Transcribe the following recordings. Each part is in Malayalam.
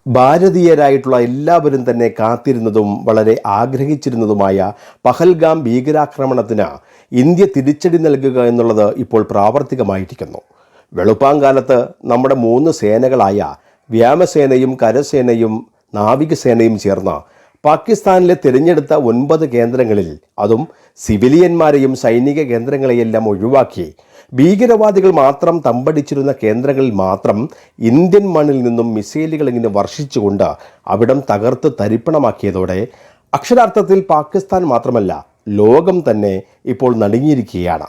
ഭാരതീയരായിട്ടുള്ള എല്ലാവരും തന്നെ കാത്തിരുന്നതും വളരെ ആഗ്രഹിച്ചിരുന്നതുമായ പഹൽഗാം ഭീകരാക്രമണത്തിന് ഇന്ത്യ തിരിച്ചടി നൽകുക എന്നുള്ളത് ഇപ്പോൾ പ്രാവർത്തികമായിരിക്കുന്നു. വെളുപ്പാങ്കാലത്ത് നമ്മുടെ 3 സേനകളായ വ്യോമസേനയും കരസേനയും നാവികസേനയും ചേർന്ന് പാകിസ്ഥാനിലെ തിരഞ്ഞെടുത്ത 9 കേന്ദ്രങ്ങളിൽ, അതും സിവിലിയന്മാരെയും സൈനിക കേന്ദ്രങ്ങളെയെല്ലാം ഒഴിവാക്കി ഭീകരവാദികൾ മാത്രം തമ്പടിച്ചിരുന്ന കേന്ദ്രങ്ങളിൽ മാത്രം ഇന്ത്യൻ മണ്ണിൽ നിന്നും മിസൈലുകൾ ഇങ്ങനെ വർഷിച്ചുകൊണ്ട് അവിടം തകർത്ത് തരിപ്പണമാക്കിയതോടെ അക്ഷരാർത്ഥത്തിൽ പാകിസ്ഥാൻ മാത്രമല്ല ലോകം തന്നെ ഇപ്പോൾ നടുങ്ങിയിരിക്കുകയാണ്.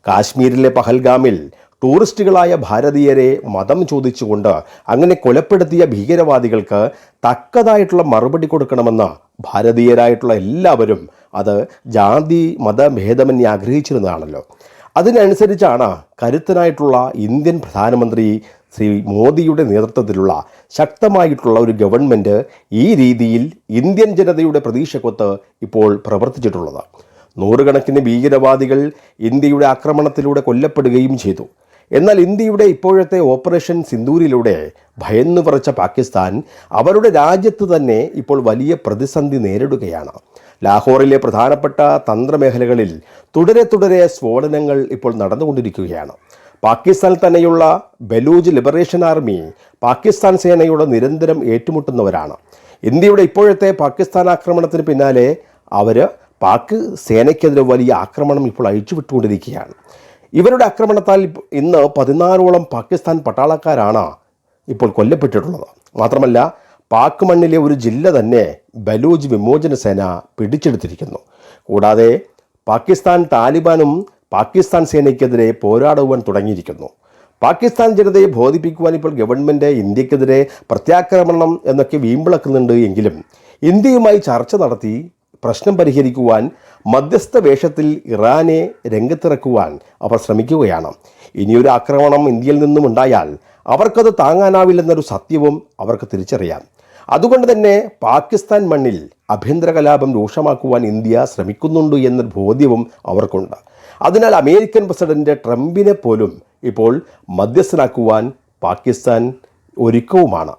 കാശ്മീരിലെ പഹൽഗാമിൽ ടൂറിസ്റ്റുകളായ ഭാരതീയരെ മതം ചോദിച്ചുകൊണ്ട് അങ്ങനെ കൊലപ്പെടുത്തിയ ഭീകരവാദികൾക്ക് തക്കതായിട്ടുള്ള മറുപടി കൊടുക്കണമെന്ന് ഭാരതീയരായിട്ടുള്ള എല്ലാവരും അത് ജാതി മതഭേദമന്യേ ആഗ്രഹിച്ചിരുന്നതാണല്ലോ. അതിനനുസരിച്ചാണ് കരുത്തനായിട്ടുള്ള ഇന്ത്യൻ പ്രധാനമന്ത്രി ശ്രീ മോദിയുടെ നേതൃത്വത്തിലുള്ള ശക്തമായിട്ടുള്ള ഒരു ഗവൺമെൻറ് ഈ രീതിയിൽ ഇന്ത്യൻ ജനതയുടെ പ്രതീക്ഷക്കൊത്ത് ഇപ്പോൾ പ്രവർത്തിച്ചിട്ടുള്ളത്. 100 കണക്കിന് ഭീകരവാദികൾ ഇന്ത്യയുടെ ആക്രമണത്തിലൂടെ കൊല്ലപ്പെടുകയും ചെയ്തു. എന്നാൽ ഇന്ത്യയുടെ ഇപ്പോഴത്തെ ഓപ്പറേഷൻ സിന്ദൂരിലൂടെ ഭയന്നു പറച്ച പാകിസ്ഥാൻ അവരുടെ രാജ്യത്ത് തന്നെ ഇപ്പോൾ വലിയ പ്രതിസന്ധി നേരിടുകയാണ്. ലാഹോറിലെ പ്രധാനപ്പെട്ട തന്ത്രമേഖലകളിൽ തുടരെ സ്ഫോടനങ്ങൾ ഇപ്പോൾ നടന്നുകൊണ്ടിരിക്കുകയാണ്. പാകിസ്ഥാനിൽ തന്നെയുള്ള ബലൂജ് ലിബറേഷൻ ആർമി പാകിസ്ഥാൻ സേനയോട് നിരന്തരം ഏറ്റുമുട്ടുന്നവരാണ്. ഇന്ത്യയുടെ ഇപ്പോഴത്തെ പാകിസ്ഥാൻ ആക്രമണത്തിന് പിന്നാലെ അവർ പാക് സേനയ്ക്കെതിരെ വലിയ ആക്രമണം ഇപ്പോൾ അഴിച്ചുവിട്ടുകൊണ്ടിരിക്കുകയാണ്. ഇവരുടെ ആക്രമണത്താൽ ഇന്ന് 14ഓളം പാകിസ്ഥാൻ പട്ടാളക്കാരാണ് ഇപ്പോൾ കൊല്ലപ്പെട്ടിട്ടുള്ളത്. മാത്രമല്ല പാക് മണ്ണിലെ ഒരു ജില്ല തന്നെ ബലൂജ് വിമോചന സേന പിടിച്ചെടുത്തിരിക്കുന്നു. കൂടാതെ പാകിസ്ഥാൻ താലിബാനും പാകിസ്ഥാൻ സേനയ്ക്കെതിരെ പോരാടുവാൻ തുടങ്ങിയിരിക്കുന്നു. പാകിസ്ഥാൻ ജനതയെ ബോധിപ്പിക്കുവാൻ ഇപ്പോൾ ഗവൺമെൻറ് ഇന്ത്യക്കെതിരെ പ്രത്യാക്രമണം എന്നൊക്കെ വീമ്പിളക്കുന്നുണ്ട് എങ്കിലും ഇന്ത്യയുമായി ചർച്ച നടത്തി പ്രശ്നം പരിഹരിക്കുവാൻ മധ്യസ്ഥ വേഷത്തിൽ ഇറാനെ രംഗത്തിറക്കുവാൻ അവർ ശ്രമിക്കുകയാണ്. ഇനിയൊരു ആക്രമണം ഇന്ത്യയിൽ നിന്നും ഉണ്ടായാൽ അവർക്കത് താങ്ങാനാവില്ലെന്നൊരു സത്യവും അവർക്ക് തിരിച്ചറിയാം. അതുകൊണ്ട് തന്നെ പാകിസ്ഥാൻ മണ്ണിൽ ആഭ്യന്തര കലാപം രൂക്ഷമാക്കുവാൻ ഇന്ത്യ ശ്രമിക്കുന്നുണ്ട് എന്നൊരു ബോധ്യവും അവർക്കുണ്ട്. അതിനാൽ അമേരിക്കൻ പ്രസിഡന്റ് ട്രംപിനെ പോലും ഇപ്പോൾ മധ്യസ്ഥനാക്കുവാൻ പാകിസ്ഥാൻ ഒരുക്കവുമാണ്.